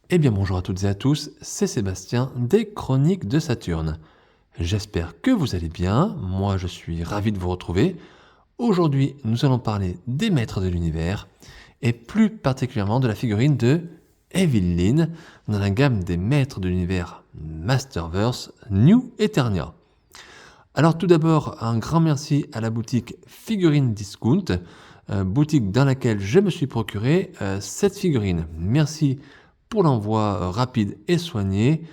Eh bien bonjour à toutes et à tous, c'est Sébastien des Chroniques de Saturne. J'espère que vous allez bien, moi je suis ravi de vous retrouver. Aujourd'hui nous allons parler des maîtres de l'univers et plus particulièrement de la figurine de Evelyn dans la gamme des maîtres de l'univers Masterverse New Eternia. Alors tout d'abord un grand merci à la boutique Figurine Discount, boutique dans laquelle je me suis procuré cette figurine. Merci pour l'envoi rapide et soigné,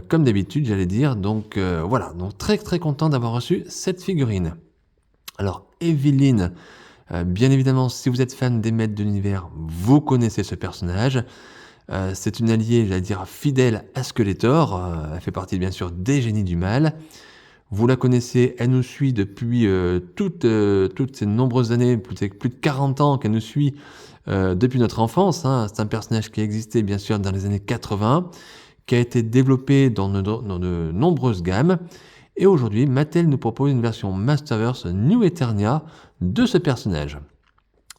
comme d'habitude j'allais dire. Donc voilà, donc très très content d'avoir reçu cette figurine. Alors Evelyn, bien évidemment si vous êtes fan des maîtres de l'univers, vous connaissez ce personnage. C'est une alliée, j'allais dire, fidèle à Skeletor. Elle fait partie bien sûr des génies du mal. Vous la connaissez, elle nous suit depuis toutes ces nombreuses années, plus de 40 ans qu'elle nous suit depuis notre enfance. Hein. C'est un personnage qui a existé bien sûr dans les années 80, qui a été développé dans de nombreuses gammes. Et aujourd'hui, Mattel nous propose une version Masterverse New Eternia de ce personnage.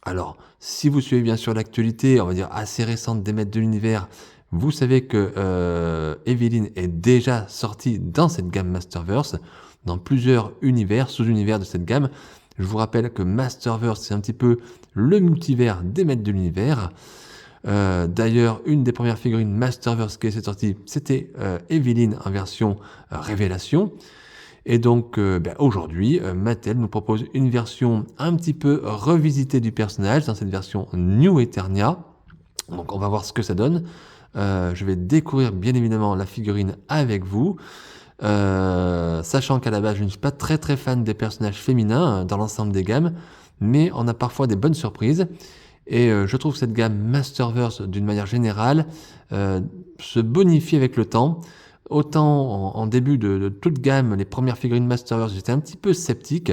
Alors, si vous suivez bien sûr l'actualité, on va dire assez récente des maîtres de l'univers, vous savez que Evelyn est déjà sortie dans cette gamme Masterverse, dans plusieurs univers, sous-univers de cette gamme. Je vous rappelle que Masterverse, c'est un petit peu le multivers des maîtres de l'univers. D'ailleurs, une des premières figurines Masterverse qui est sortie, c'était Evelyn en version Révélation. Et donc aujourd'hui, Mattel nous propose une version un petit peu revisitée du personnage dans cette version New Eternia. Donc on va voir ce que ça donne. Je vais découvrir bien évidemment la figurine avec vous. Sachant qu'à la base, je ne suis pas très très fan des personnages féminins dans l'ensemble des gammes, mais on a parfois des bonnes surprises. Et je trouve que cette gamme Masterverse, d'une manière générale, se bonifie avec le temps. Autant en début de toute gamme, les premières figurines Masterverse, j'étais un petit peu sceptique.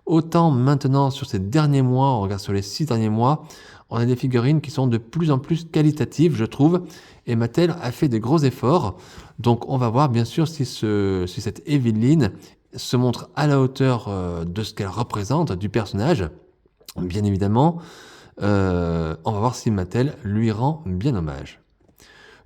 Autant maintenant, sur ces derniers mois, on regarde sur les 6 derniers mois, on a des figurines qui sont de plus en plus qualitatives, je trouve. Et Mattel a fait des gros efforts. Donc on va voir bien sûr si cette Evelyn se montre à la hauteur de ce qu'elle représente, du personnage. Bien évidemment, on va voir si Mattel lui rend bien hommage.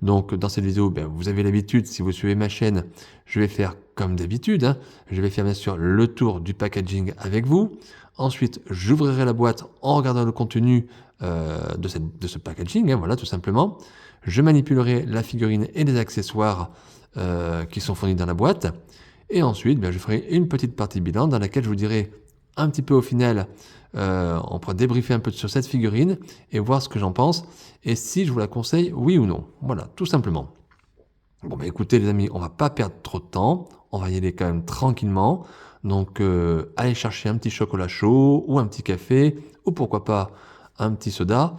Donc dans cette vidéo, vous avez l'habitude, si vous suivez ma chaîne, je vais faire comme d'habitude. Hein. Je vais faire bien sûr le tour du packaging avec vous. Ensuite, j'ouvrirai la boîte en regardant le contenu de ce packaging, hein, voilà tout simplement. Je manipulerai la figurine et les accessoires qui sont fournis dans la boîte. Et ensuite, je ferai une petite partie bilan dans laquelle je vous dirai un petit peu au final, on pourra débriefer un peu sur cette figurine et voir ce que j'en pense et si je vous la conseille, oui ou non. Voilà, tout simplement. Bon, écoutez les amis, on va pas perdre trop de temps, on va y aller quand même tranquillement. Donc, allez chercher un petit chocolat chaud ou un petit café ou pourquoi pas un petit soda.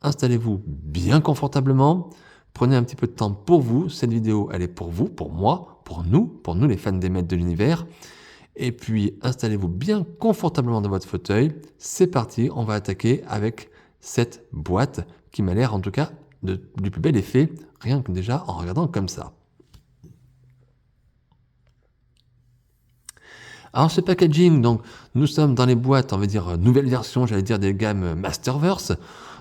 Installez-vous bien confortablement. Prenez un petit peu de temps pour vous. Cette vidéo, elle est pour vous, pour moi, pour nous les fans des maîtres de l'univers. Et puis, installez-vous bien confortablement dans votre fauteuil. C'est parti, on va attaquer avec cette boîte qui m'a l'air en tout cas du plus bel effet, rien que déjà en regardant comme ça. Alors ce packaging, donc nous sommes dans les boîtes, on va dire nouvelle version, j'allais dire des gammes Masterverse.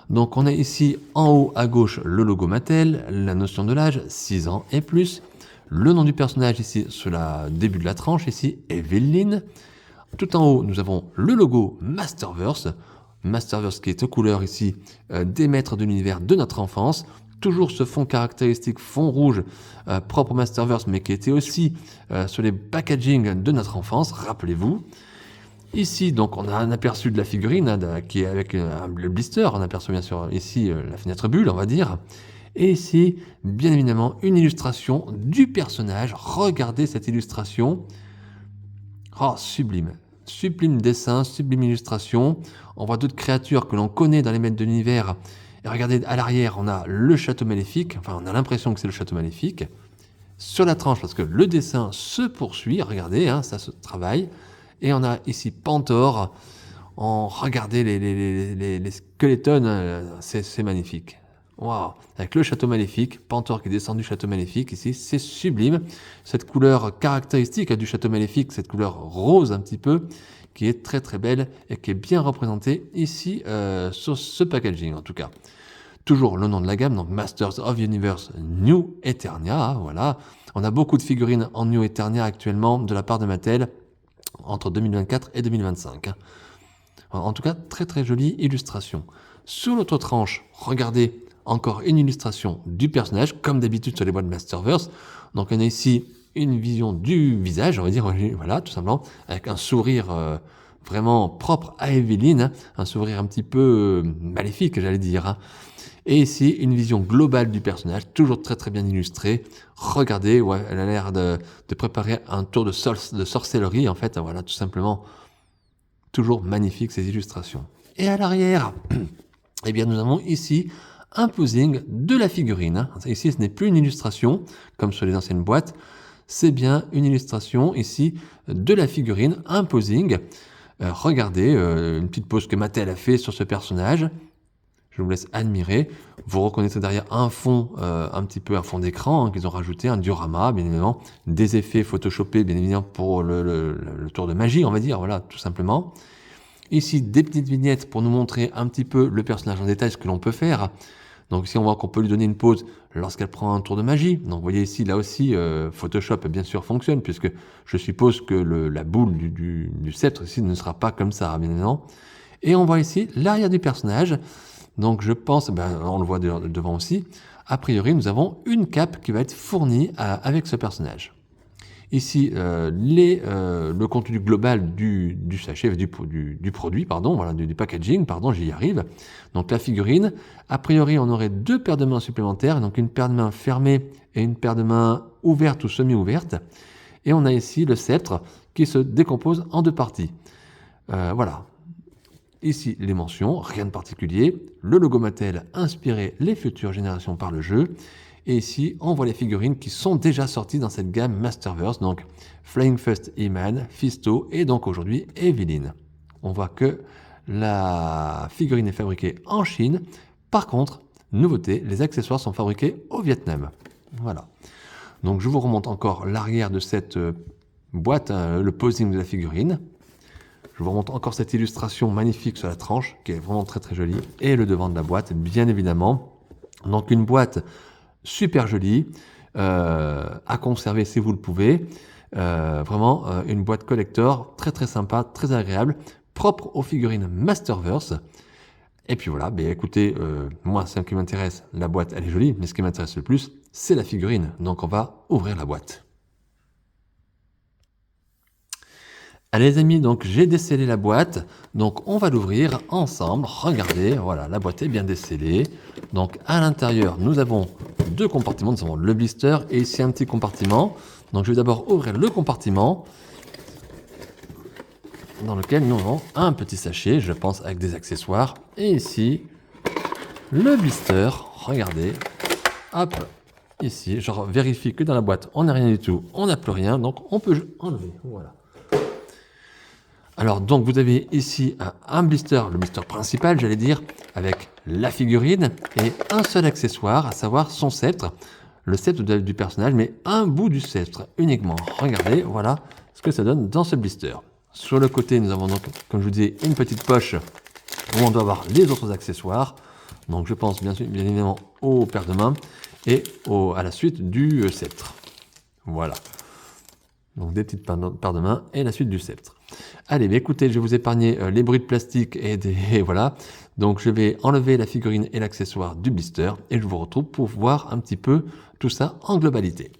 Donc on a ici en haut à gauche le logo Mattel, la notion de l'âge, 6 ans et plus. Le nom du personnage ici sur le début de la tranche, ici Evelyn. Tout en haut, nous avons le logo Masterverse. Masterverse qui est aux couleurs ici des maîtres de l'univers de notre enfance. Toujours ce fond caractéristique, fond rouge, propre au Masterverse, mais qui était aussi sur les packaging de notre enfance, rappelez-vous. Ici, donc, on a un aperçu de la figurine qui est avec le blister. On aperçoit bien sûr ici la fenêtre bulle, on va dire. Et ici, bien évidemment, une illustration du personnage. Regardez cette illustration. Oh, sublime. Sublime dessin, sublime illustration. On voit d'autres créatures que l'on connaît dans les maîtres de l'univers. Et regardez, à l'arrière, on a le château maléfique. Enfin, on a l'impression que c'est le château maléfique. Sur la tranche, parce que le dessin se poursuit. Regardez, hein, ça se travaille. Et on a ici Pantor. Regardez les squelettons. C'est magnifique. Waouh, avec le château maléfique, Pantor qui descend du château maléfique ici, c'est sublime. Cette couleur caractéristique du château maléfique, cette couleur rose un petit peu, qui est très très belle et qui est bien représentée ici sur ce packaging en tout cas. toujours le nom de la gamme, donc Masters of Universe New Eternia, voilà. On a beaucoup de figurines en New Eternia actuellement de la part de Mattel entre 2024 et 2025. En tout cas, très très jolie illustration. Sur l'autre tranche, regardez, encore une illustration du personnage, comme d'habitude sur les boîtes Masterverse. Donc on a ici une vision du visage, on va dire, voilà, tout simplement, avec un sourire vraiment propre à Evelyne, un sourire un petit peu maléfique, j'allais dire, hein. Et ici, une vision globale du personnage, toujours très très bien illustrée. Regardez, ouais, elle a l'air de préparer un tour de sorcellerie, en fait, voilà, tout simplement. Toujours magnifique ces illustrations. Et à l'arrière, eh bien, nous avons ici un posing de la figurine. Ici, ce n'est plus une illustration, comme sur les anciennes boîtes, c'est bien une illustration ici de la figurine, un posing. Regardez, une petite pose que Mattel a fait sur ce personnage. Je vous laisse admirer. Vous reconnaîtrez derrière un fond, un petit peu un fond d'écran, hein, qu'ils ont rajouté, un diorama, bien évidemment, des effets photoshopés, bien évidemment, pour le tour de magie, on va dire, voilà, tout simplement. Ici, des petites vignettes pour nous montrer un petit peu le personnage en détail, ce que l'on peut faire. Donc ici, on voit qu'on peut lui donner une pause lorsqu'elle prend un tour de magie. Donc vous voyez ici, là aussi, Photoshop, bien sûr, fonctionne, puisque je suppose que la boule du sceptre ici ne sera pas comme ça, bien évidemment. Et on voit ici l'arrière du personnage. Donc je pense, on le voit devant aussi, a priori nous avons une cape qui va être fournie avec ce personnage. Ici, le contenu global du sachet, du produit, pardon, voilà, du packaging, pardon, j'y arrive. Donc la figurine, a priori on aurait deux paires de mains supplémentaires, donc une paire de mains fermée et une paire de mains ouverte ou semi-ouverte. Et on a ici le sceptre qui se décompose en deux parties. Voilà. Ici, les mentions, rien de particulier. Le logo Mattel inspiré les futures générations par le jeu. Et ici, on voit les figurines qui sont déjà sorties dans cette gamme Masterverse. Donc, Flying First E-Man, Fisto et donc aujourd'hui Evelyne. On voit que la figurine est fabriquée en Chine. Par contre, nouveauté, les accessoires sont fabriqués au Vietnam. Voilà. Donc, je vous remonte encore l'arrière de cette boîte, le posing de la figurine. Je vous remonte encore cette illustration magnifique sur la tranche, qui est vraiment très très jolie, et le devant de la boîte, bien évidemment. Donc une boîte super jolie, à conserver si vous le pouvez. Vraiment une boîte collector, très très sympa, très agréable, propre aux figurines Masterverse. Et puis voilà, écoutez, moi, ce qui m'intéresse, la boîte, elle est jolie, mais ce qui m'intéresse le plus, c'est la figurine. Donc on va ouvrir la boîte. Allez les amis, donc j'ai décellé la boîte, donc on va l'ouvrir ensemble. Regardez, voilà, la boîte est bien décellée. Donc à l'intérieur, nous avons deux compartiments, nous avons le blister et ici un petit compartiment. Donc je vais d'abord ouvrir le compartiment dans lequel nous avons un petit sachet, je pense avec des accessoires. Et ici, le blister, regardez, hop, ici, je vérifie que dans la boîte, on n'a rien du tout, on n'a plus rien, donc on peut enlever, voilà. Alors donc vous avez ici un blister, le blister principal j'allais dire, avec la figurine et un seul accessoire, à savoir son sceptre, le sceptre du personnage, mais un bout du sceptre uniquement. Regardez, voilà ce que ça donne dans ce blister. Sur le côté, nous avons donc, comme je vous disais, une petite poche où on doit avoir les autres accessoires. Donc je pense bien évidemment aux paires de mains et à la suite du sceptre. Voilà. Donc des petites paires de mains et la suite du sceptre. Allez, écoutez, je vais vous épargner les bruits de plastique et voilà. Donc je vais enlever la figurine et l'accessoire du blister et je vous retrouve pour voir un petit peu tout ça en globalité.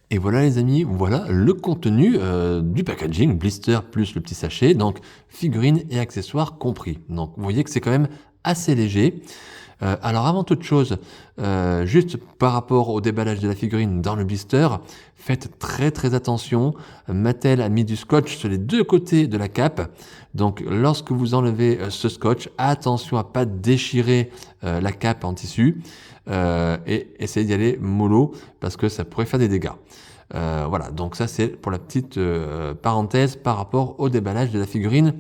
Et voilà les amis, voilà le contenu du packaging, blister plus le petit sachet, donc figurines et accessoires compris. Donc vous voyez que c'est quand même assez léger. Alors avant toute chose, juste par rapport au déballage de la figurine dans le blister, faites très très attention. Mattel a mis du scotch sur les deux côtés de la cape. Donc lorsque vous enlevez ce scotch, attention à pas déchirer la cape en tissu et essayez d'y aller mollo parce que ça pourrait faire des dégâts. Voilà, donc ça c'est pour la petite parenthèse par rapport au déballage de la figurine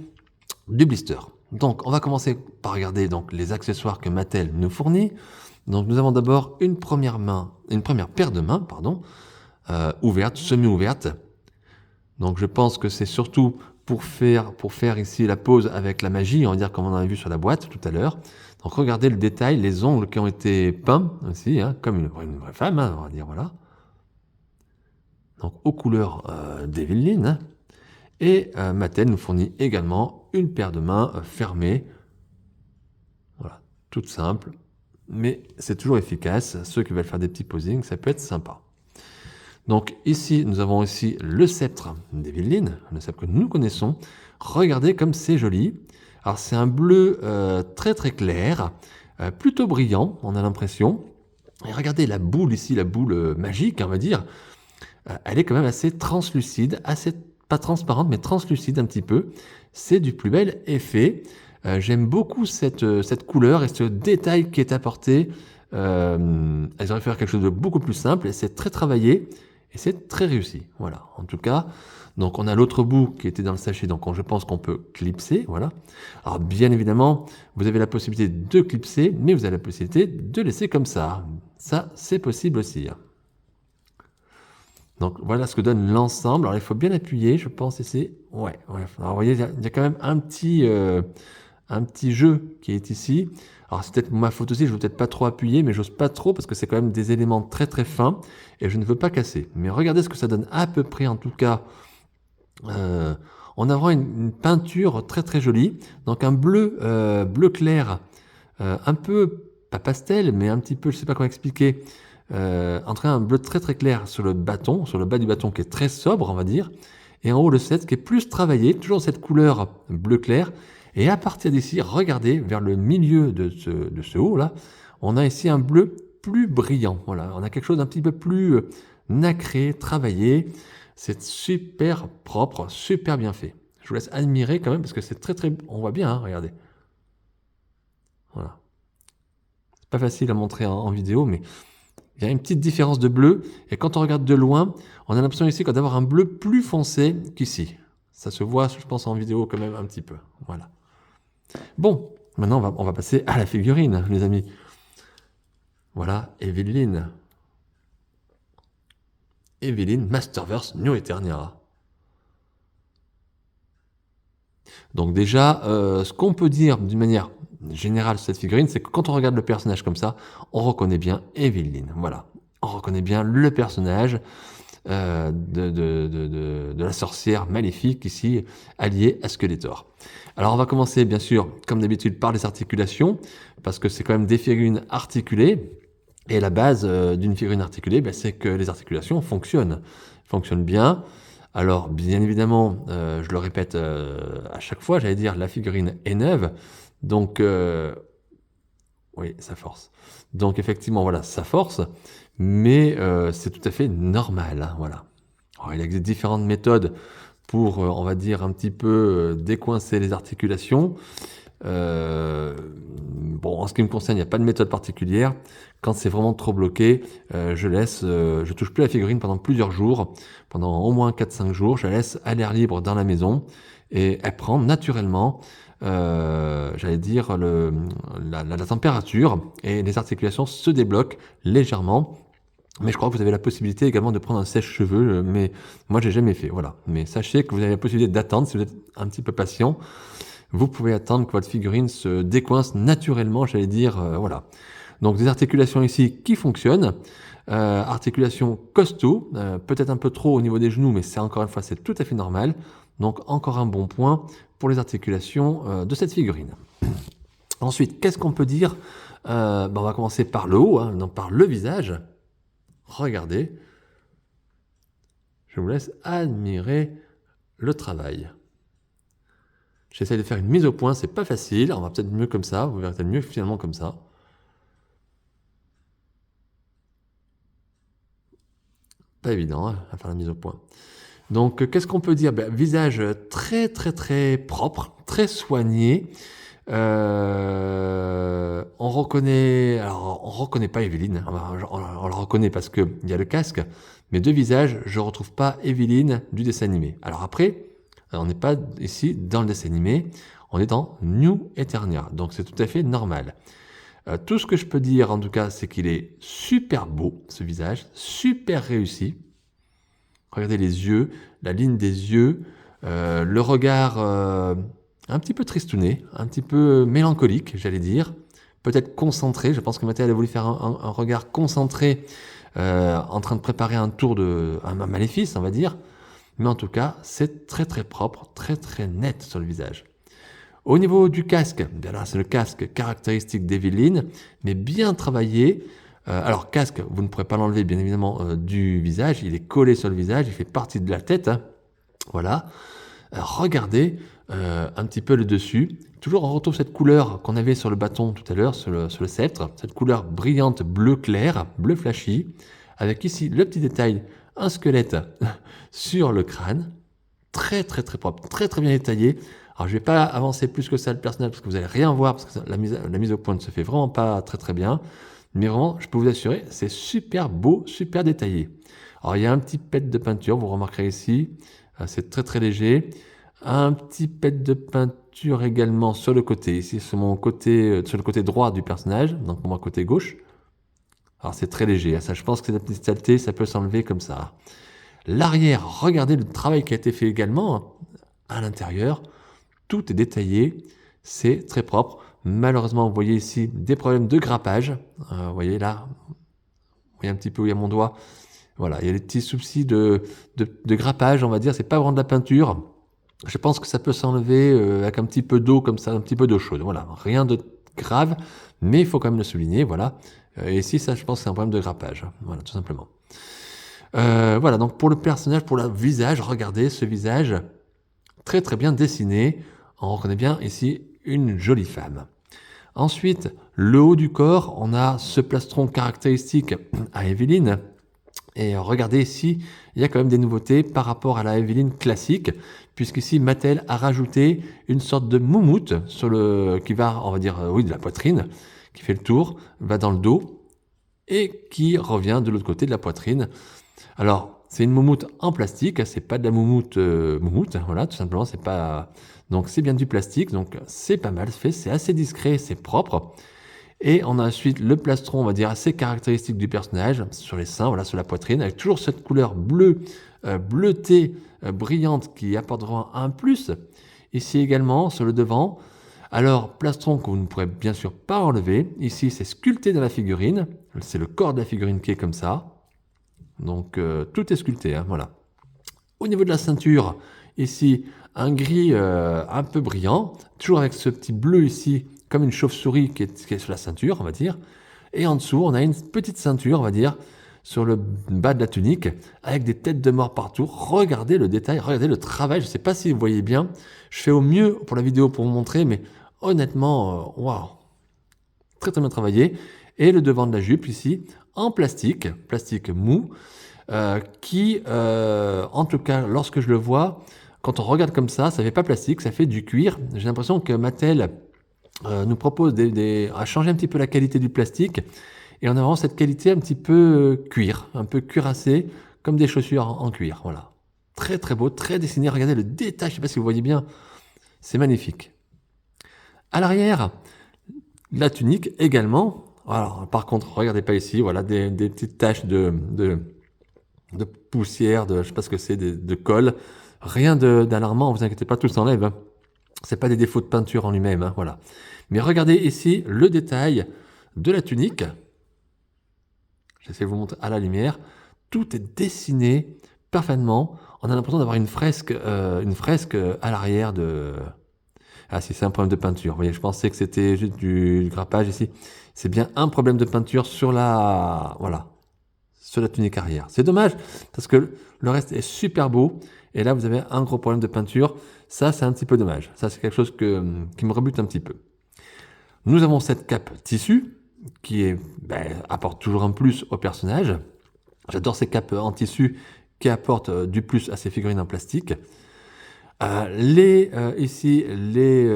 du blister. Donc, on va commencer par regarder donc les accessoires que Mattel nous fournit. Donc, nous avons d'abord une première paire de mains, ouverte, semi-ouverte. Donc, je pense que c'est surtout pour faire ici la pose avec la magie, on va dire comme on avait vu sur la boîte tout à l'heure. Donc regardez le détail, les ongles qui ont été peints aussi, hein, comme une vraie femme, hein, on va dire, voilà. Donc aux couleurs d'Evelyne, hein. Et Mattel nous fournit également une paire de mains fermées. Voilà, toute simple, mais c'est toujours efficace. Ceux qui veulent faire des petits posings, ça peut être sympa. Donc ici, nous avons aussi le sceptre d'Evelyne, le sceptre que nous connaissons. Regardez comme c'est joli. Alors c'est un bleu très très clair, plutôt brillant, on a l'impression. Et regardez la boule ici, la boule magique, on va dire. Elle est quand même assez translucide, assez pas transparente, mais translucide un petit peu. C'est du plus bel effet. J'aime beaucoup cette couleur et ce détail qui est apporté. Elles auraient pu faire quelque chose de beaucoup plus simple et c'est très travaillé et c'est très réussi. Voilà, en tout cas. Donc on a l'autre bout qui était dans le sachet, donc je pense qu'on peut clipser, voilà. Alors bien évidemment, vous avez la possibilité de clipser, mais vous avez la possibilité de laisser comme ça. Ça, c'est possible aussi. Donc voilà ce que donne l'ensemble. Alors il faut bien appuyer, je pense ici. Ouais. Alors vous voyez, il y a quand même un petit jeu qui est ici. Alors c'est peut-être ma faute aussi, je ne veux peut-être pas trop appuyer, mais j'ose pas trop parce que c'est quand même des éléments très très fins et je ne veux pas casser. Mais regardez ce que ça donne à peu près en tout cas. On a vraiment une peinture très très jolie. Donc un bleu, bleu clair, un peu, pas pastel, mais un petit peu, je ne sais pas comment expliquer, entre un bleu très très clair sur le bâton, sur le bas du bâton qui est très sobre, on va dire, et en haut le 7 qui est plus travaillé, toujours cette couleur bleu clair. Et à partir d'ici, regardez vers le milieu de ce haut là, on a ici un bleu plus brillant. Voilà, on a quelque chose d'un petit peu plus nacré, travaillé. C'est super propre, super bien fait. Je vous laisse admirer quand même parce que c'est très très... On voit bien, hein, regardez. Voilà. C'est pas facile à montrer en vidéo, mais il y a une petite différence de bleu. Et quand on regarde de loin, on a l'impression ici d'avoir un bleu plus foncé qu'ici. Ça se voit, je pense, en vidéo quand même un petit peu. Voilà. Bon, maintenant on va passer à la figurine, les amis. Voilà, Evelyne. Evelyne Masterverse New Eternia. Donc déjà, ce qu'on peut dire d'une manière générale sur cette figurine, c'est que quand on regarde le personnage comme ça, on reconnaît bien Evelyne. Voilà, on reconnaît bien le personnage de la sorcière maléfique ici, alliée à Skeletor. Alors on va commencer bien sûr, comme d'habitude, par les articulations, parce que c'est quand même des figurines articulées. Et la base d'une figurine articulée, c'est que les articulations fonctionnent bien. Alors, bien évidemment, je le répète à chaque fois, j'allais dire, la figurine est neuve. Donc, oui, ça force. Donc, effectivement, voilà, ça force. Mais c'est tout à fait normal. Hein, voilà. Alors, il existe différentes méthodes pour, on va dire, un petit peu décoincer les articulations. Bon, en ce qui me concerne, il n'y a pas de méthode particulière. Quand c'est vraiment trop bloqué, je touche plus la figurine pendant plusieurs jours, pendant au moins 4-5 jours, je la laisse à l'air libre dans la maison et elle prend naturellement, j'allais dire, la température et les articulations se débloquent légèrement. Mais je crois que vous avez la possibilité également de prendre un sèche-cheveux, mais moi j'ai jamais fait, voilà. Mais sachez que vous avez la possibilité d'attendre si vous êtes un petit peu patient. Vous pouvez attendre que votre figurine se décoince naturellement, j'allais dire, voilà. Donc des articulations ici qui fonctionnent, articulations costaud, peut-être un peu trop au niveau des genoux, mais c'est encore une fois, c'est tout à fait normal. Donc encore un bon point pour les articulations de cette figurine. Ensuite, qu'est-ce qu'on peut dire on va commencer par le haut, hein, donc par le visage. Regardez, je vous laisse admirer le travail. J'essaie de faire une mise au point, c'est pas facile, on va peut-être mieux comme ça, vous verrez peut-être mieux finalement comme ça. Pas évident hein, à faire la mise au point. Donc qu'est-ce qu'on peut dire visage très très très propre, très soigné. On reconnaît pas Evelyne, on la reconnaît parce qu'il y a le casque, mais de visage, je retrouve pas Evelyne du dessin animé. Alors après, on n'est pas ici dans le dessin animé, on est dans New Eternia, donc c'est tout à fait normal. Tout ce que je peux dire en tout cas, c'est qu'il est super beau, ce visage, super réussi. Regardez les yeux, la ligne des yeux, Le regard un petit peu tristouné, un petit peu mélancolique, j'allais dire. Peut-être concentré. Je pense que Mattel a voulu faire un regard concentré en train de préparer un tour un maléfice, on va dire. Mais en tout cas, c'est très très propre, très très net sur le visage. Au niveau du casque, bien là, c'est le casque caractéristique d'Evelyn, mais bien travaillé. Alors, casque, vous ne pourrez pas l'enlever, bien évidemment, du visage. Il est collé sur le visage, il fait partie de la tête. Hein. Voilà. Regardez un petit peu le dessus. Toujours, on retrouve cette couleur qu'on avait sur le bâton tout à l'heure, sur le sceptre. Cette couleur brillante bleu clair, bleu flashy. Avec ici le petit détail, un squelette sur le crâne. Très, très, très propre, très, très bien détaillé. Alors, je ne vais pas avancer plus que ça le personnage parce que vous n'allez rien voir, parce que la mise au point ne se fait vraiment pas très, très bien. Mais vraiment, je peux vous assurer, c'est super beau, super détaillé. Alors, il y a un petit pet de peinture, vous remarquerez ici. C'est très, très léger. Un petit pet de peinture également sur le côté, ici sur mon côté, sur le côté droit du personnage, donc pour moi côté gauche. Alors c'est très léger, ça je pense que cette petite saleté, ça peut s'enlever comme ça. L'arrière, regardez le travail qui a été fait également à l'intérieur, tout est détaillé, c'est très propre. Malheureusement, vous voyez ici des problèmes de grappage, vous voyez là, vous voyez un petit peu où il y a mon doigt, voilà, il y a des petits soucis de grappage, on va dire, c'est pas vraiment de la peinture. Je pense que ça peut s'enlever avec un petit peu d'eau comme ça, un petit peu d'eau chaude. Voilà, rien de grave, mais il faut quand même le souligner. Voilà. Et ici, ça, je pense que c'est un problème de grappage. Voilà, tout simplement. Voilà, donc pour le personnage, pour le visage, regardez ce visage très très bien dessiné. On reconnaît bien ici une jolie femme. Ensuite, le haut du corps, on a ce plastron caractéristique à Evelyn. Et regardez ici, il y a quand même des nouveautés par rapport à la Evelyn classique, puisqu'ici Mattel a rajouté une sorte de moumoute qui va, on va dire, oui, de la poitrine, qui fait le tour, va dans le dos, et qui revient de l'autre côté de la poitrine. Alors, c'est une moumoute en plastique, c'est pas de la moumoute, voilà, tout simplement, c'est pas. Donc c'est bien du plastique, donc c'est pas mal fait, c'est assez discret, c'est propre. Et on a ensuite le plastron, on va dire, assez caractéristique du personnage, sur les seins, voilà, sur la poitrine, avec toujours cette couleur bleue, bleutée, brillante, qui apportera un plus. Ici également, sur le devant. Alors, plastron que vous ne pourrez bien sûr pas enlever. Ici, c'est sculpté dans la figurine. C'est le corps de la figurine qui est comme ça. Donc, tout est sculpté, hein, voilà. Au niveau de la ceinture, ici, un gris un peu brillant, toujours avec ce petit bleu ici, comme une chauve-souris qui est sur la ceinture, on va dire. Et en dessous, on a une petite ceinture, on va dire, sur le bas de la tunique, avec des têtes de mort partout. Regardez le détail, regardez le travail. Je ne sais pas si vous voyez bien. Je fais au mieux pour la vidéo pour vous montrer, mais honnêtement, waouh, très très bien travaillé. Et le devant de la jupe ici, en plastique mou, qui, en tout cas, lorsque je le vois, quand on regarde comme ça fait pas plastique, ça fait du cuir. J'ai l'impression que Mattel nous propose à changer un petit peu la qualité du plastique, et on a vraiment cette qualité un petit peu cuir, un peu cuirassé, comme des chaussures en cuir. Voilà, très très beau, très dessiné. Regardez le détail, je sais pas si vous voyez bien, c'est magnifique. À l'arrière, la tunique également. Alors, par contre, regardez pas ici, voilà, des petites taches de poussière, je sais pas ce que c'est, de colle. Rien d'alarmant, vous inquiétez pas, tout s'enlève. Hein. C'est pas des défauts de peinture en lui-même, hein, voilà. Mais regardez ici le détail de la tunique. J'essaie de vous montrer à la lumière. Tout est dessiné parfaitement. On a l'impression d'avoir une fresque à l'arrière de. Ah si, c'est un problème de peinture. Vous voyez, je pensais que c'était juste du grappage ici. C'est bien un problème de peinture sur la tunique arrière. C'est dommage parce que le reste est super beau. Et là, vous avez un gros problème de peinture. Ça, c'est un petit peu dommage. Ça, c'est quelque chose qui me rebute un petit peu. Nous avons cette cape tissu qui apporte toujours un plus au personnage. J'adore ces capes en tissu qui apportent du plus à ces figurines en plastique. Ici, les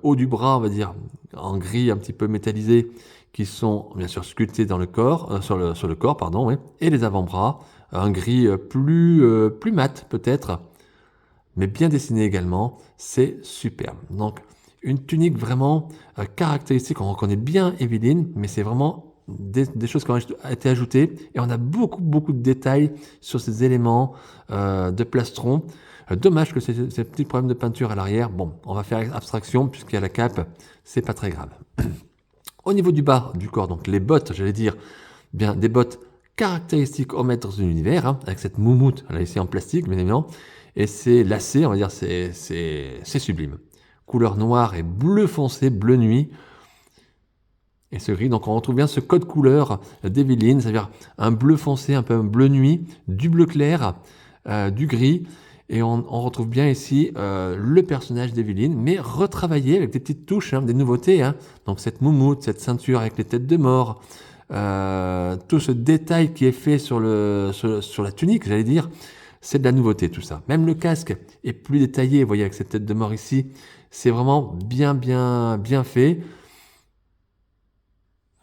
hauts du bras, on va dire, en gris un petit peu métallisé, qui sont bien sûr sculptés dans le corps, sur le corps, pardon, oui. Et les avant-bras, un gris plus mat peut-être, mais bien dessiné également, c'est superbe. Donc, une tunique vraiment caractéristique, on reconnaît bien Evelyn, mais c'est vraiment des choses qui ont été ajoutées, et on a beaucoup de détails sur ces éléments de plastron. Dommage que ces petits problèmes de peinture à l'arrière. Bon, on va faire abstraction puisqu'il y a la cape, c'est pas très grave. Au niveau du bas du corps, donc les bottes, j'allais dire, bien des bottes caractéristiques aux maîtres de l'univers, hein, avec cette moumoute, là ici en plastique, bien évidemment, et c'est lacé, on va dire, c'est sublime. Couleur noire et bleu foncé, bleu nuit, et ce gris, donc on retrouve bien ce code couleur d'Evelyne, c'est-à-dire un bleu foncé, un peu un bleu nuit, du bleu clair, du gris, et on retrouve bien ici le personnage d'Evelyne, mais retravaillé avec des petites touches, hein, des nouveautés, hein. Donc cette moumoute, cette ceinture avec les têtes de mort, tout ce détail qui est fait sur la tunique, j'allais dire, c'est de la nouveauté tout ça. Même le casque est plus détaillé, vous voyez, avec cette tête de mort ici, c'est vraiment bien fait.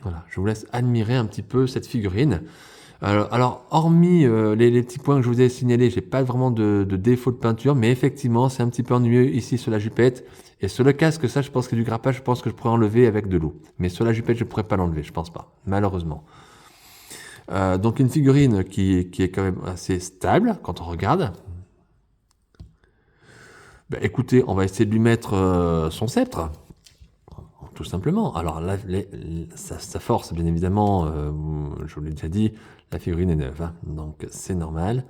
Voilà, je vous laisse admirer un petit peu cette figurine. Alors hormis les petits points que je vous ai signalés, j'ai pas vraiment de défaut de peinture, mais effectivement, c'est un petit peu ennuyeux ici sur la jupette. Et sur le casque, ça, je pense que du grappage, je pense que je pourrais enlever avec de l'eau. Mais sur la jupette, je pourrais pas l'enlever, je pense pas, malheureusement. Donc une figurine qui est quand même assez stable quand on regarde. Ben, écoutez, on va essayer de lui mettre son sceptre. Tout simplement. Alors là, sa force, bien évidemment, je vous l'ai déjà dit, la figurine est neuve, hein, donc c'est normal.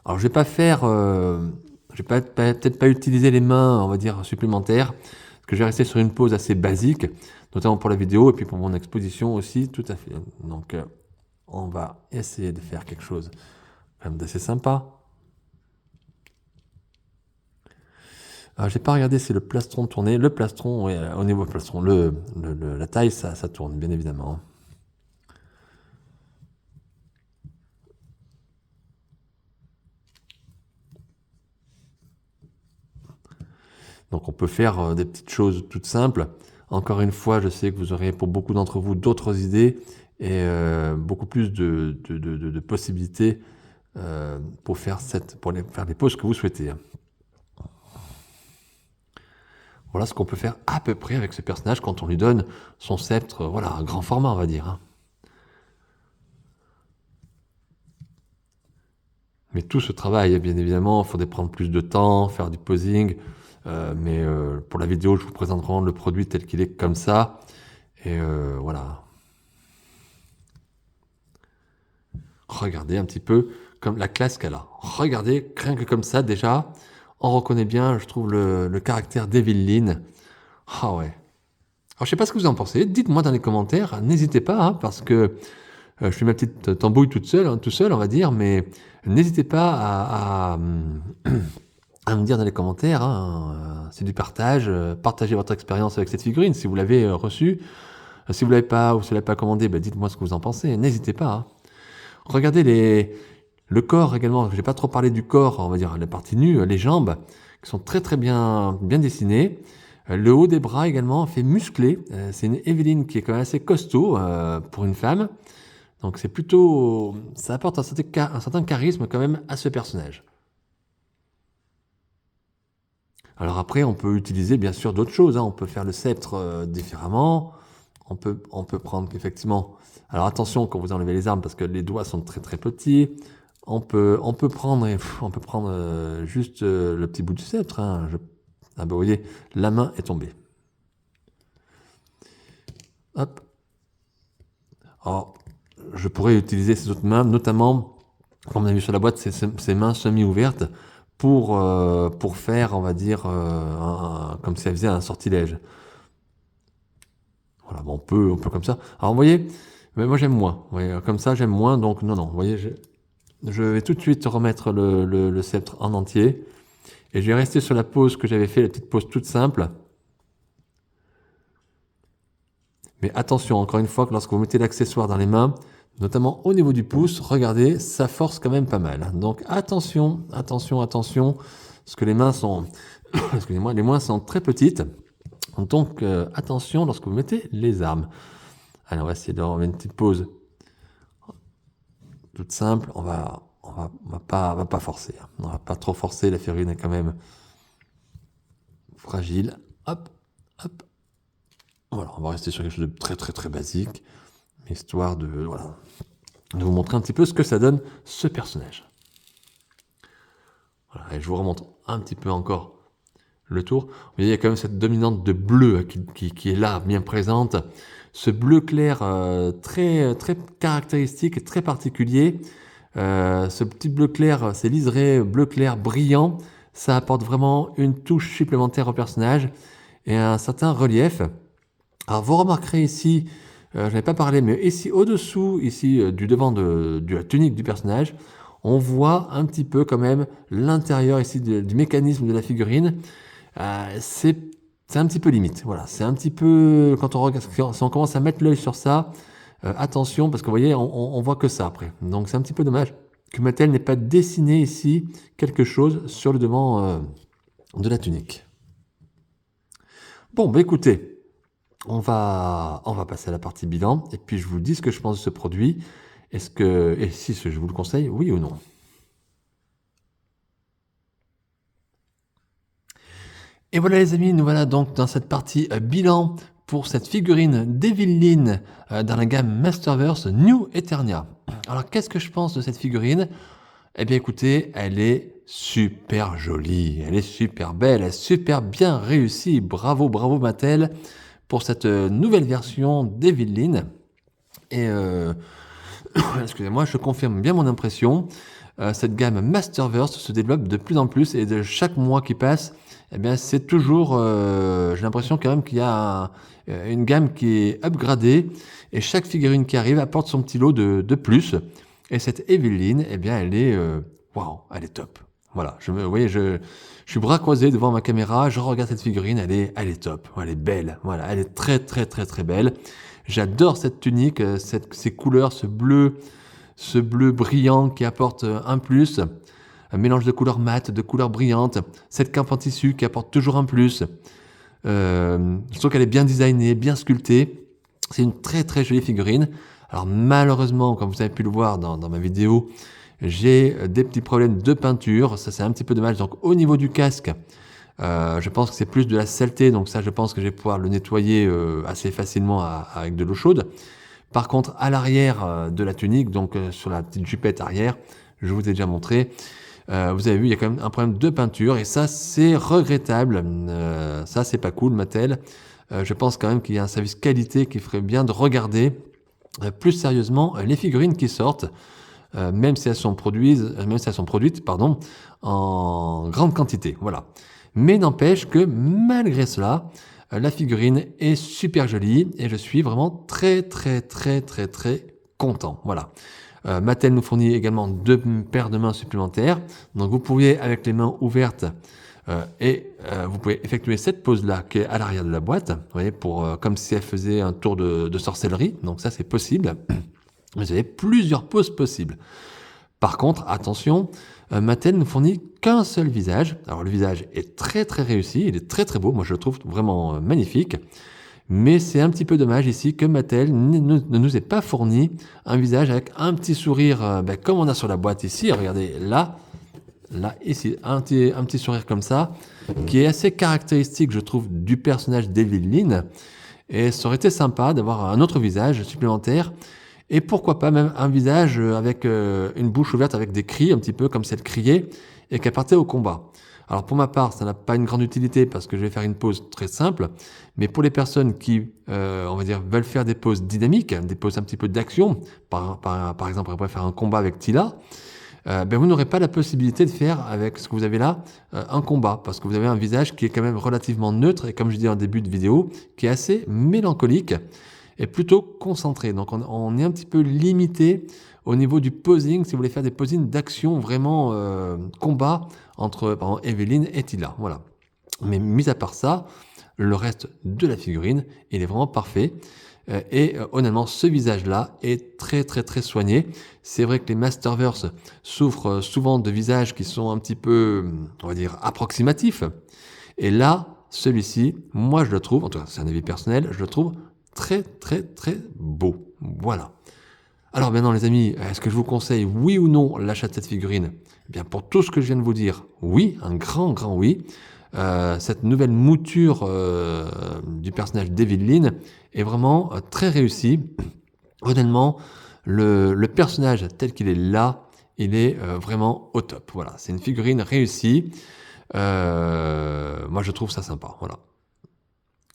Alors je vais pas faire, je vais peut-être pas utiliser les mains, on va dire, supplémentaires, parce que je vais rester sur une pose assez basique, notamment pour la vidéo et puis pour mon exposition aussi, tout à fait. Donc on va essayer de faire quelque chose quand même d'assez sympa. Alors, j'ai pas regardé si le plastron tournait. Le plastron, oui, au niveau plastron, la taille, ça tourne, bien évidemment. Donc on peut faire des petites choses toutes simples. Encore une fois, je sais que vous aurez pour beaucoup d'entre vous d'autres idées et beaucoup plus de possibilités pour faire les poses que vous souhaitez. Voilà ce qu'on peut faire à peu près avec ce personnage quand on lui donne son sceptre, voilà, un grand format, on va dire. Mais tout ce travail, bien évidemment, il faudrait prendre plus de temps, faire du posing. Mais pour la vidéo, je vous présente vraiment le produit tel qu'il est comme ça. Et voilà. Regardez un petit peu comme la classe qu'elle a. Regardez, rien que comme ça, déjà, on reconnaît bien, je trouve, le caractère d'Evelyne. Ah ouais. Alors, je sais pas ce que vous en pensez. Dites-moi dans les commentaires. N'hésitez pas, hein, parce que je fais ma petite tambouille toute seule, hein, tout seul, on va dire, mais n'hésitez pas à me dire dans les commentaires, hein, c'est du partage, partagez votre expérience avec cette figurine, si vous l'avez reçue. Si vous l'avez pas ou si vous l'avez pas commandé, ben dites-moi ce que vous en pensez, n'hésitez pas. Hein. Regardez le corps également, j'ai pas trop parlé du corps, on va dire la partie nue, les jambes, qui sont très bien dessinées. Le haut des bras également fait musclé, c'est une Evelyne qui est quand même assez costaud pour une femme. Donc c'est plutôt, ça apporte un certain charisme quand même à ce personnage. Alors après, on peut utiliser bien sûr d'autres choses, hein. On peut faire le sceptre différemment, on peut prendre effectivement, alors attention quand vous enlevez les armes parce que les doigts sont très petits, on peut prendre juste le petit bout du sceptre, hein. Ah ben vous voyez, la main est tombée. Hop. Alors, je pourrais utiliser ces autres mains, notamment, comme on a vu sur la boîte, ces mains semi-ouvertes pour faire, on va dire, comme si elle faisait un sortilège. Voilà, bon, on peut comme ça. Alors, vous voyez, mais moi j'aime moins. Vous voyez, comme ça, j'aime moins, donc non. Vous voyez, je vais tout de suite remettre le sceptre en entier. Et je vais rester sur la pose que j'avais fait, la petite pose toute simple. Mais attention, encore une fois, que lorsque vous mettez l'accessoire dans les mains, notamment au niveau du pouce, regardez, ça force quand même pas mal. Donc attention, parce que les mains sont, excusez-moi, les mains sont très petites. Donc attention lorsque vous mettez les armes. Allez, on va essayer de remettre une petite pause toute simple. On va pas forcer. Hein. On va pas trop forcer. La figurine est quand même fragile. Hop. Voilà, on va rester sur quelque chose de très basique, histoire de vous montrer un petit peu ce que ça donne ce personnage. Voilà, et je vous remonte un petit peu encore le tour. Vous voyez, il y a quand même cette dominante de bleu qui est là, bien présente. Ce bleu clair très caractéristique et très particulier. Ce petit bleu clair, c'est liseré bleu clair brillant. Ça apporte vraiment une touche supplémentaire au personnage et un certain relief. Alors vous remarquerez ici, je n'avais pas parlé, mais ici au-dessous, ici du devant de la tunique du personnage, on voit un petit peu quand même l'intérieur ici du mécanisme de la figurine. C'est un petit peu limite. Voilà, c'est un petit peu quand on regarde, si on commence à mettre l'œil sur ça, attention parce que vous voyez, on voit que ça après. Donc c'est un petit peu dommage que Mattel n'ait pas dessiné ici quelque chose sur le devant de la tunique. Bon, bah écoutez, on va passer à la partie bilan et puis je vous dis ce que je pense de ce produit. Et si je vous le conseille, oui ou non. Et voilà les amis, nous voilà donc dans cette partie bilan pour cette figurine Devil dans la gamme Masterverse New Eternia. Alors qu'est-ce que je pense de cette figurine? Eh bien écoutez, elle est super jolie, elle est super belle, elle est super bien réussie. Bravo, bravo Mattel pour cette nouvelle version Devil. Et excusez-moi, je confirme bien mon impression. Cette gamme Masterverse se développe de plus en plus et de chaque mois qui passe, eh bien c'est toujours, j'ai l'impression quand même qu'il y a une gamme qui est upgradée et chaque figurine qui arrive apporte son petit lot de plus. Et cette Eveline, eh bien elle est, waouh, elle est top. Voilà, vous voyez, je suis bras croisés devant ma caméra, je regarde cette figurine, elle est top, elle est belle, voilà, elle est très belle. J'adore cette tunique, ces couleurs, ce bleu brillant qui apporte un plus, un mélange de couleurs mates, de couleurs brillantes, cette cape en tissu qui apporte toujours un plus. Je trouve qu'elle est bien designée, bien sculptée. C'est une très jolie figurine. Alors malheureusement, comme vous avez pu le voir dans ma vidéo, j'ai des petits problèmes de peinture. Ça c'est un petit peu dommage. Donc au niveau du casque, je pense que c'est plus de la saleté. Donc ça je pense que je vais pouvoir le nettoyer assez facilement avec de l'eau chaude. Par contre, à l'arrière de la tunique, donc sur la petite jupette arrière, je vous ai déjà montré, vous avez vu, il y a quand même un problème de peinture et ça, c'est regrettable. Ça, c'est pas cool, Mattel. Je pense quand même qu'il y a un service qualité qui ferait bien de regarder plus sérieusement les figurines qui sortent, même si elles sont produites, pardon, en grande quantité. Voilà. Mais n'empêche que malgré cela, la figurine est super jolie et je suis vraiment très content. Voilà. Mattel nous fournit également 2 paires de mains supplémentaires. Donc vous pourriez, avec les mains ouvertes, vous pouvez effectuer cette pose-là qui est à l'arrière de la boîte, vous voyez, comme si elle faisait un tour de sorcellerie. Donc ça, c'est possible. Vous avez plusieurs poses possibles. Par contre, attention, Mattel ne fournit qu'un seul visage. Alors le visage est très réussi, il est très beau, moi je le trouve vraiment magnifique. Mais c'est un petit peu dommage ici que Mattel ne nous ait pas fourni un visage avec un petit sourire comme on a sur la boîte ici. Regardez, là ici, un petit sourire comme ça, qui est assez caractéristique, je trouve, du personnage d'Eveline. Et ça aurait été sympa d'avoir un autre visage supplémentaire. Et pourquoi pas même un visage avec une bouche ouverte avec des cris, un petit peu comme si elle criait, et qu'elle partait au combat. Alors pour ma part, ça n'a pas une grande utilité parce que je vais faire une pose très simple, mais pour les personnes qui, on va dire, veulent faire des poses dynamiques, des poses un petit peu d'action, par exemple, on pourrait faire un combat avec Tila, vous n'aurez pas la possibilité de faire avec ce que vous avez là un combat, parce que vous avez un visage qui est quand même relativement neutre, et comme je dis en début de vidéo, qui est assez mélancolique, et plutôt concentré. Donc on est un petit peu limité au niveau du posing, si vous voulez faire des posings d'action vraiment combat entre par exemple, Eveline et Tila. Voilà. Mais mis à part ça, le reste de la figurine, il est vraiment parfait. Et honnêtement, ce visage-là est très soigné. C'est vrai que les Masterverse souffrent souvent de visages qui sont un petit peu, on va dire, approximatifs. Et là, celui-ci, moi je le trouve, en tout cas c'est un avis personnel, je le trouve très beau. Voilà. Alors maintenant les amis, est-ce que je vous conseille oui ou non l'achat de cette figurine? Eh bien pour tout ce que je viens de vous dire, oui, un grand oui. Cette nouvelle mouture du personnage d'Eveline est vraiment très réussie. Honnêtement, le personnage tel qu'il est là il est vraiment au top. Voilà, c'est une figurine réussie. Moi, je trouve ça sympa. Voilà.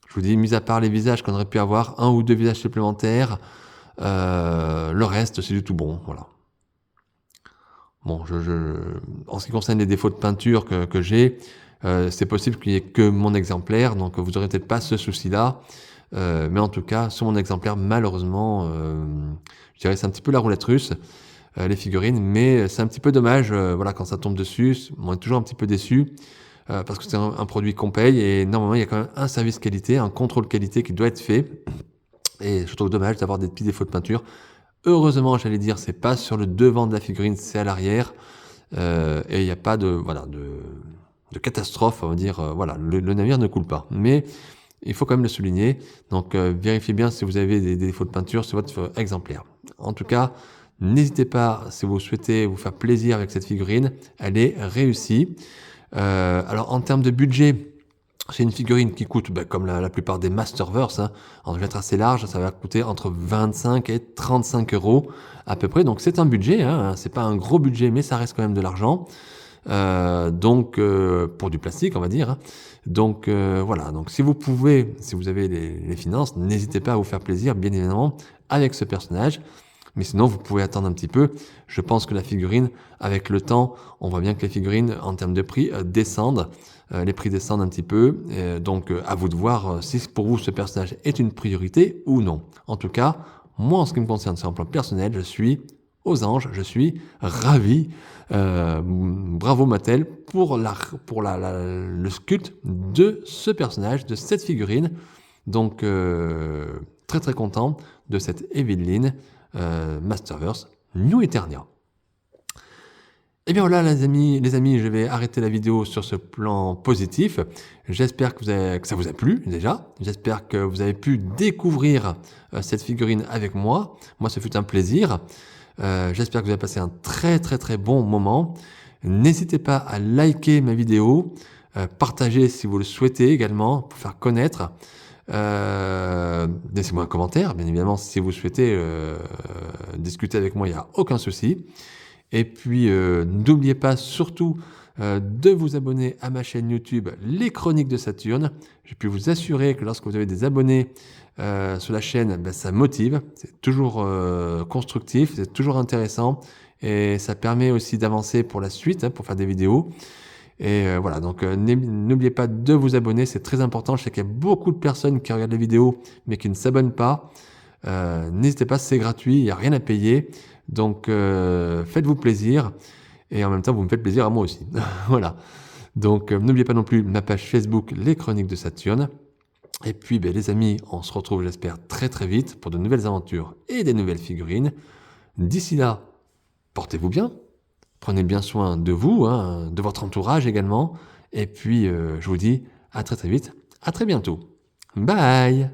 Je vous dis, mis à part les visages qu'on aurait pu avoir, 1 ou 2 visages supplémentaires, le reste, c'est du tout bon. Voilà. Bon, en ce qui concerne les défauts de peinture que j'ai, c'est possible qu'il n'y ait que mon exemplaire, donc vous n'aurez peut-être pas ce souci-là. Mais en tout cas, sur mon exemplaire, malheureusement, je dirais c'est un petit peu la roulette russe, les figurines, mais c'est un petit peu dommage, voilà, quand ça tombe dessus, on est toujours un petit peu déçu, parce que c'est un produit qu'on paye et normalement il y a quand même un service qualité, un contrôle qualité qui doit être fait, et je trouve dommage d'avoir des petits défauts de peinture. Heureusement, j'allais dire, c'est pas sur le devant de la figurine, c'est à l'arrière, et il n'y a pas de, voilà, de catastrophe, on va dire, voilà, le navire ne coule pas. Mais il faut quand même le souligner, donc vérifiez bien si vous avez des défauts de peinture sur votre exemplaire. En tout cas, n'hésitez pas, si vous souhaitez vous faire plaisir avec cette figurine, elle est réussie. Alors en termes de budget, c'est une figurine qui coûte, comme la plupart des Masterverse, hein, en lettres assez large, ça va coûter entre 25 et 35 euros à peu près. Donc c'est un budget, hein, c'est pas un gros budget, mais ça reste quand même de l'argent. Donc pour du plastique, on va dire. Hein. Donc voilà. Donc si vous pouvez, si vous avez les finances, n'hésitez pas à vous faire plaisir, bien évidemment, avec ce personnage. Mais sinon, vous pouvez attendre un petit peu. Je pense que la figurine, avec le temps, on voit bien que les figurines, en termes de prix, descendent. Les prix descendent un petit peu. Donc, à vous de voir si pour vous ce personnage est une priorité ou non. En tout cas, moi, en ce qui me concerne, sur un plan personnel, je suis aux anges. Je suis ravi. Bravo Mattel pour le sculpte de ce personnage, de cette figurine. Donc, très très content de cette Evil-Lyn. Masterverse New Eternia. Et bien voilà les amis, je vais arrêter la vidéo sur ce plan positif. J'espère que ça vous a plu déjà. J'espère que vous avez pu découvrir cette figurine avec moi. Moi, ce fut un plaisir. J'espère que vous avez passé un très très très bon moment. N'hésitez pas à liker ma vidéo, partager si vous le souhaitez également pour faire connaître. Laissez-moi un commentaire, bien évidemment, si vous souhaitez discuter avec moi, il n'y a aucun souci. Et puis, n'oubliez pas surtout de vous abonner à ma chaîne YouTube Les Chroniques de Saturne. Je peux vous assurer que lorsque vous avez des abonnés sur la chaîne, ça motive, c'est toujours constructif, c'est toujours intéressant et ça permet aussi d'avancer pour la suite, hein, pour faire des vidéos. Et voilà, donc n'oubliez pas de vous abonner, c'est très important. Je sais qu'il y a beaucoup de personnes qui regardent les vidéos mais qui ne s'abonnent pas. N'hésitez pas, c'est gratuit, il n'y a rien à payer. Donc faites-vous plaisir et en même temps vous me faites plaisir à moi aussi. Voilà. Donc n'oubliez pas non plus ma page Facebook Les Chroniques de Saturne. Et puis les amis, on se retrouve j'espère très très vite pour de nouvelles aventures et des nouvelles figurines. D'ici là, portez-vous bien. Prenez bien soin de vous, hein, de votre entourage également. Et puis, je vous dis à très très vite, à très bientôt. Bye!